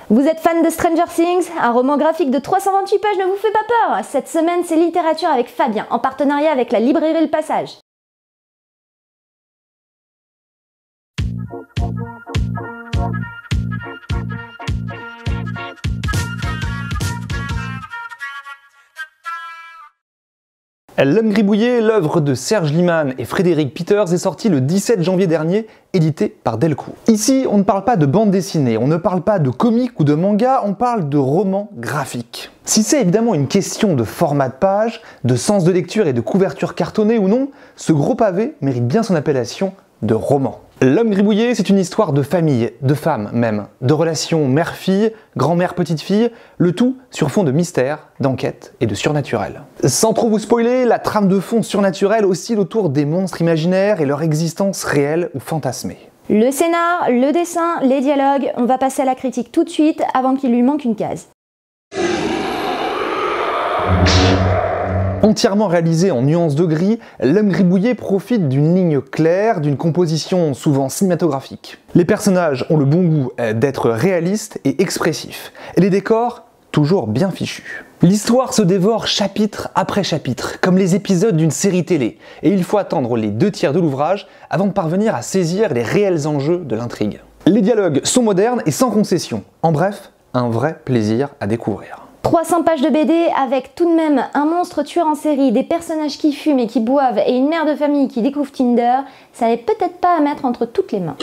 Vous êtes fan de Stranger Things? Un roman graphique de 328 pages ne vous fait pas peur? Cette semaine, c'est littérature avec Fabien, en partenariat avec la librairie Le Passage. L'Homme gribouillé, l'œuvre de Serge Lehmann et Frédéric Peters, est sortie le 17 janvier dernier, édité par Delcourt. Ici, on ne parle pas de bande dessinée, on ne parle pas de comics ou de manga, on parle de romans graphiques. Si c'est évidemment une question de format de page, de sens de lecture et de couverture cartonnée ou non, ce gros pavé mérite bien son appellation de roman. L'Homme gribouillé, c'est une histoire de famille, de femmes même, de relations mère-fille, grand-mère-petite-fille, le tout sur fond de mystère, d'enquête et de surnaturel. Sans trop vous spoiler, la trame de fond surnaturelle oscille autour des monstres imaginaires et leur existence réelle ou fantasmée. Le scénar, le dessin, les dialogues, on va passer à la critique tout de suite avant qu'il lui manque une case. Entièrement réalisé en nuances de gris, L'Homme gribouillé profite d'une ligne claire, d'une composition souvent cinématographique. Les personnages ont le bon goût d'être réalistes et expressifs, et les décors toujours bien fichus. L'histoire se dévore chapitre après chapitre, comme les épisodes d'une série télé, et il faut attendre les 2/3 de l'ouvrage avant de parvenir à saisir les réels enjeux de l'intrigue. Les dialogues sont modernes et sans concession. En bref, un vrai plaisir à découvrir. 300 pages de BD avec tout de même un monstre tueur en série, des personnages qui fument et qui boivent et une mère de famille qui découvre Tinder, ça n'est peut-être pas à mettre entre toutes les mains.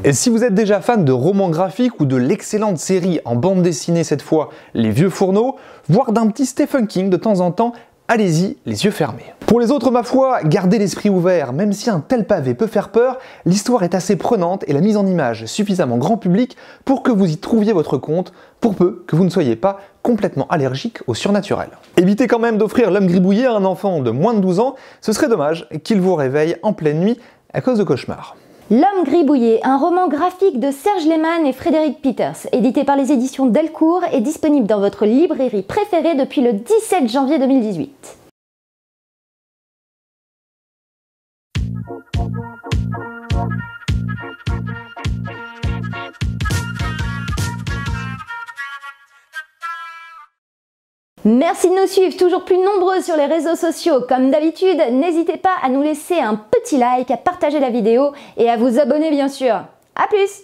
Et si vous êtes déjà fan de romans graphiques ou de l'excellente série en bande dessinée cette fois, Les Vieux Fourneaux, voire d'un petit Stephen King de temps en temps, allez-y, les yeux fermés. Pour les autres, ma foi, gardez l'esprit ouvert, même si un tel pavé peut faire peur, l'histoire est assez prenante et la mise en image suffisamment grand public pour que vous y trouviez votre compte, pour peu que vous ne soyez pas complètement allergique au surnaturel. Évitez quand même d'offrir L'Homme gribouillé à un enfant de moins de 12 ans, ce serait dommage qu'il vous réveille en pleine nuit à cause de cauchemars. L'Homme gribouillé, un roman graphique de Serge Lehmann et Frédéric Peters, édité par les éditions Delcourt et disponible dans votre librairie préférée depuis le 17 janvier 2018. Merci de nous suivre toujours plus nombreux sur les réseaux sociaux. Comme d'habitude, n'hésitez pas à nous laisser un petit like, à partager la vidéo et à vous abonner bien sûr. A plus!